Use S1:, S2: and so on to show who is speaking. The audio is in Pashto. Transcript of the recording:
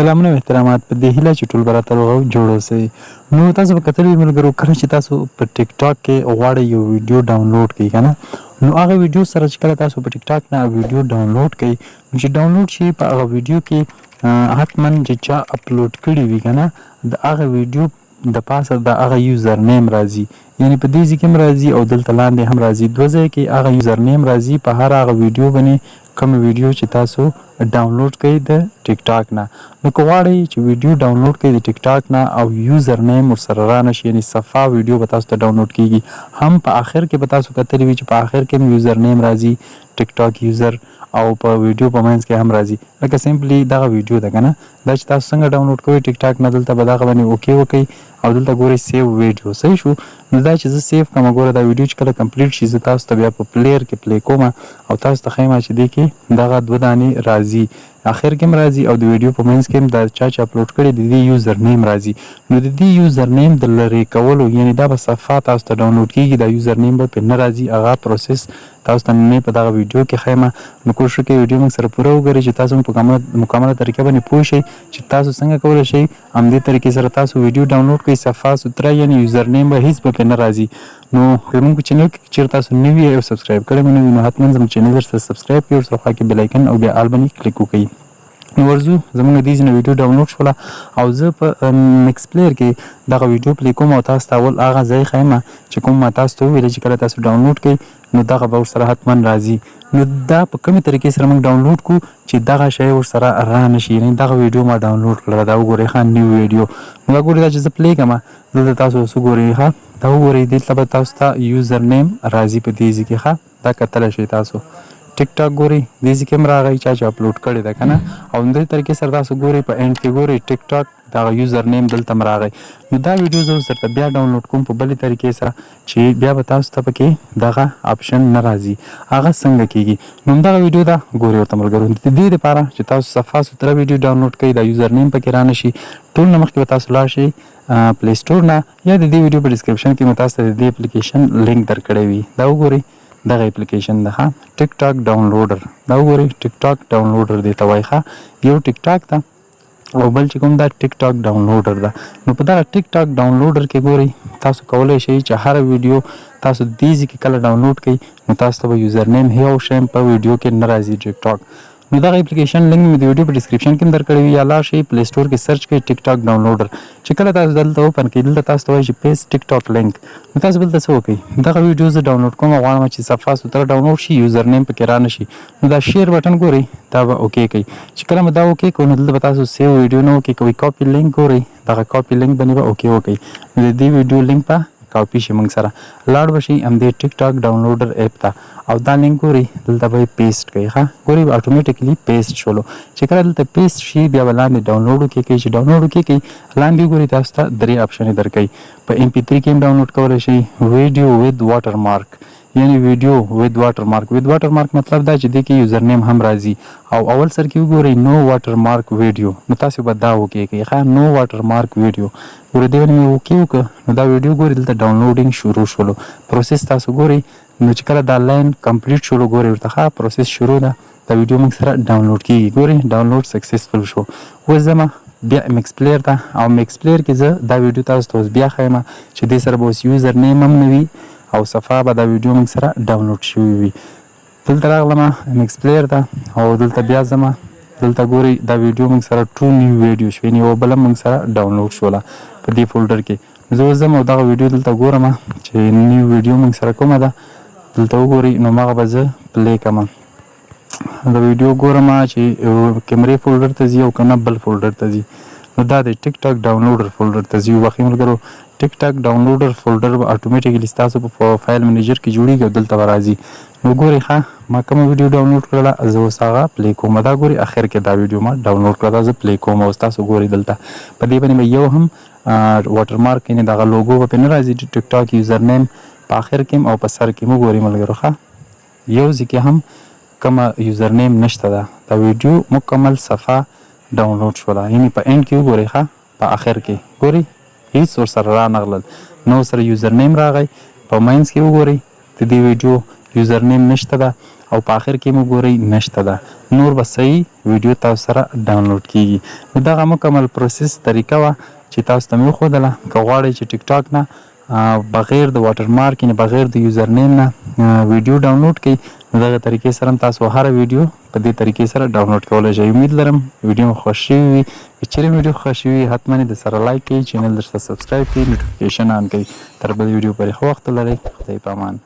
S1: سلامونه او احترامات په دې هیله چې ټول به راته روغ او جوړ اوسئ. نو تاسو به کتلي ملګرو کله چې تاسو په ټیک ټاک کې غواړئ یو ویډیو ډاونلوډ کړئ که نه، نو هغه ویډیو سره چې کله تاسو په ټیک ټاک نه ویډیو ډاونلوډ کړئ، نو چې ډاونلوډ شي په هغه ویډیو کې حتما چې چا اپلوډ کړي وي که نه، د هغه ویډیو د پاسه د هغه یوزر نیم راځي، یعنی په دې ځای کې هم راځي او دلته لاندې هم راځي، دوه ځای کې هغه یوزر نیم راځي په هر هغه ویډیو باندې کوم ویډیو چې تاسو ډاونلوډ کړئ د ټیک ټاک نه. نو که غواړئ چې ویډیو ډاونلوډ کړئ د ټیک ټاک نه او یوزر نیم ورسره رانشي، یعنی صفا ویډیو به تاسو ته ډاونلوډ کیږي، هم په آخر کې به تاسو کتلی وي چې په آخر کې هم یوزر نیم راځي ټیک ټاک یوزر، او په ویډیو په منځ کې هم راځي. لکه سمپلی دغه ویډیو ده که نه، دا چې تاسو څنګه ډاونلوډ کوئ ټیک ټاک نه، دلته به دغه باندې اوکې وکئ او دلته ګورئ سیو ویډیو. صحیح شو؟ نو دا چې زه سیو کوم، ګوره دا ویډیو چې کله کمپلیټ شي زه تاسو ته بیا په پلیر کې پلی کوم او تاسو ته ښیم چې دې کې دغه دوه دانې راځي، آخر کې هم راځي او د ویډیو په منځ کې هم دا چا چې اپلوډ کړي د دې یوزر نیم راځي. نو د دې یوزر نیم د لرې کولو، یعنی دا به صفا تاسو ته ډاونلوډ کیږي، دا یوزر نیم به پرې نه راځي، هغه پروسس تاسو ته نه په دغه ویډیو کې ښیم. نو کوشش وکړئ ویډیو موږ سره پوره وګورئ چې تاسو په مکمله طریقه باندې پوه شئ چې تاسو څنګه کولی شئ همدې طریقې سره تاسو ویډیو ډاونلوډ کړئ صفا سوتره، یعنی یوزر نیم به هیڅ به پرې نه راځي. نو که زموږ په چینل کې چېرې تاسو نوي او سبسکرایب کړی مو نه وي، نو حتما زموږ چینل ورسره سبسکرایب کړئ، ورسره خوا کې بیل آیکن او بیا آل باندې کلیک وکړئ. نو ورځو زموږ دې ځینې ویډیو ډاونلوډ شوله او زه په مکس پلیر کې دغه ویډیو پلی کوم او تاسو ته اول هغه ځای ښیم چې کوم ما تاسو ته وویل چې کله تاسو ډاونلوډ کړئ نو دغه به ورسره حتما راځي. نو دا په کومې طریقې سره موږ ډاونلوډ کړو چې دغه شی ورسره رانشي، یعنی دغه ویډیو ما ډاونلوډ کړله، دا وګورئ ښه نیو ویډیو. نو دا ګورئ دا چې زه پلی کړم دلته تاسو اوس وګورئ ښه، دا وګورئ دلته به تاسو ته یوزر نیم راځي په دې ځای کې ښه، دا کتلی شئ تاسو. ټیک ټاک ګورئ دې ځای کې هم راغی چا چې اپلوډ کړی ده که نه، او همدې طریقې سره تاسو ګورئ په اینډ کې ګورئ ټیک ټاک دغه یوزر نیم دلته هم راغی. نو دا ویډیو زه اوس درته بیا ډاونلوډ کوم په بلې طریقې سره چې بیا به تاسو ته پکې دغه آپشن نه راځي. هغه څنګه کیږي؟ نو همدغه ویډیو ده ګورئ ورته ملګرو. د دې دپاره چې تاسو صفا سوتره ویډیو ډاونلوډ کړئ، دا یوزر نیم پکې رانشي، ټول نه مخکې به تاسو لاړ شئ پلی سټور نه، یا د دې ویډیو په ډسکرپشن کې مو تاسو ته د دې اپلیکیشن لینک درکړی وي، دا وګورئ دغه اپلیکیشن ده ښه، ټیک ټاک ډاونلوډر، دا وګورئ ټیک ټاک ډاونلوډر دې ته وایي ښه، یو ټیک ټاک ده او بل چې کوم دا ټیک ټاک ډاونلوډر ده. نو په دغه ټیک ټاک ډاونلوډر کې ګورئ تاسو کولی شئ چې هر ویډیو تاسو دې ځای کې کله ډاونلوډ کړئ نو تاسو ته به یوزر نیم یو شی په ویډیو کې نه راځي ټیک ټاک. نو دغه اپلیکیشن لینک مې د ویډیو په ډسکرپشن کې هم درکړی وي، یا لاړ شئ پلی سټور کې سرچ کړئ ټیک ټاک ډاونلوډر. چې کله تاسو دلته اوپن کړئ دلته تاسو ته وایي چې پیسټ ټیک ټاک لینک، نو تاسو دلته څه وکړئ، دغه ویډیو زه ډاونلوډ کوم او غواړم چې صفا سوتره ډاونلوډ شي، یوزر نیم پکې رانشي، نو دا شیر بټن ګورئ دا به اوکې کوئ. چې کله مو دا اوکې کړو نو دلته به تاسو سیو ویډیو نه اوکې کوئ، کاپي لینک ګورئ دغه کاپي لینک باندې به اوکې وکړئ. نو د دې ویډیو لینک به کاپي شي موږ سره، لاړ به شئ همدې ټیک ټاک ډاونلوډر ایپ ته او دا لینک ګورئ دلته به یې پیسټ کړئ ښه، ګورئ اټومیټیکلی پیسټ شولو. چې کله دلته پیسټ شي بیا به لاندې ډاونلوډ وکړئ، چې ډاونلوډ وکړئ لاندې ګورئ تاسو ته درې آپشنې درکوي، په MP3 کې هم ډاونلوډ کولی شئ، ویډیو وید واټر مارک، یعنی ویډیو وید واټر مارک. وید واټر مارک مطلب دا چې دې کې یوزر نیم هم راځي، او اول سر کې وګورئ نو واټر مارک ویډیو، نو تاسو به دا وکې کوئ ښه، نو واټر مارک ویډیو ګورئ دې باندې مې اوکې وکړه، نو دا ویډیو ګورئ دلته ډاونلوډینګ شروع شولو، پروسس تاسو ګورئ. نو چې کله دا لاین کمپلیټ شولو ګورئ ورته ښه پروسس شروع ده، دا ویډیو موږ سره ډاونلوډ کیږي، ګورئ ډاونلوډ سکسسفل شو. اوس ځمه بیا مکس پلیر ته، او مکس پلیر کې زه دا ویډیو تاسو ته اوس بیا ښیم چې دې سره به اوس یوزر نیم هم نه وي او صفا به دا ویډیو موږ سره ډاونلوډ شوي وي. دلته راغلم مکس پلیر ته او دلته بیا ځمه، دلته ګورئ دا ویډیو موږ سره ټو نیو ویډیو شوې، یعنې یوه بله موږ سره ډاونلوډ شوله په دې فولډر کې. زه اوس ځم او دغه ویډیو دلته ګورم چې نیو ویډیو موږ سره کومه ده، دلته وګورئ نو مغه به زه پلی کړم، د ویډیو ګورم چې کیمرې فولډر ته ځي او که نه بل فولډر ته ځي، نو دا د ټیک ټاک ډاونلوډر فولډر ته ځي. وخت ملګرو ټیک ټاک ډاونلوډر فولډر به اټومیټیکلی ستاسو په فایل منیجر کې جوړېږي او دلته به راځي. نو ګورئ ښه ما کومه ویډیو ډاونلوډ کړله زه اوس هغه پلی کوم، دا ګورئ اخر کې دا ویډیو ما ډاونلوډ کړه، دا زه پلی کوم او ستاسو ګورئ دلته په دې باندې به یو هم واټر مارک یعنې دغه لوګو به پرې نه راځي، ټیک ټاک یوزر نیم په آخر کې او په سر کې وګورئ ملګرو ښه، یو ځای کې هم کومه یوزر نیم نشته ده، دا ویډیو مکمل صفا ډاونلوډ شوله، یعنې په اینډ کې وګورئ ښه، په آخر کې ګورئ هیڅ ورسره رانغلل، نو سره یوزر نیم راغی، په ماینس کې وګورئ د دې ویډیو یوزر نیم نشته ده او په آخر کې مو ګورئ نشته ده، نور به صحیح ویډیو تاسو سره ډاونلوډ کیږي. نو دغه مکمل پروسس طریقه وه چې تاسو ته مې وښودله. که غواړئ چې ټیک ټاک نه بغیر د واټر مارک نه بغیر د یوزر نیم نه ویډیو ډاونلوډ کړئ، نو دغه طریقې سره هم تاسو هره ویډیو په دې طریقې سره ډاونلوډ کولی شئ. امید لرم ویډیو مو خوښ شوي وي. که چیرې ویډیو خوښ شوي وي حتما یې درسره لایک کړئ، چینل درسره سبسکرایب کړئ، نوټیفیکیشن آن کړئ. تر بل ویډیو پورې ښه وخت ولرئ. خدای په امان.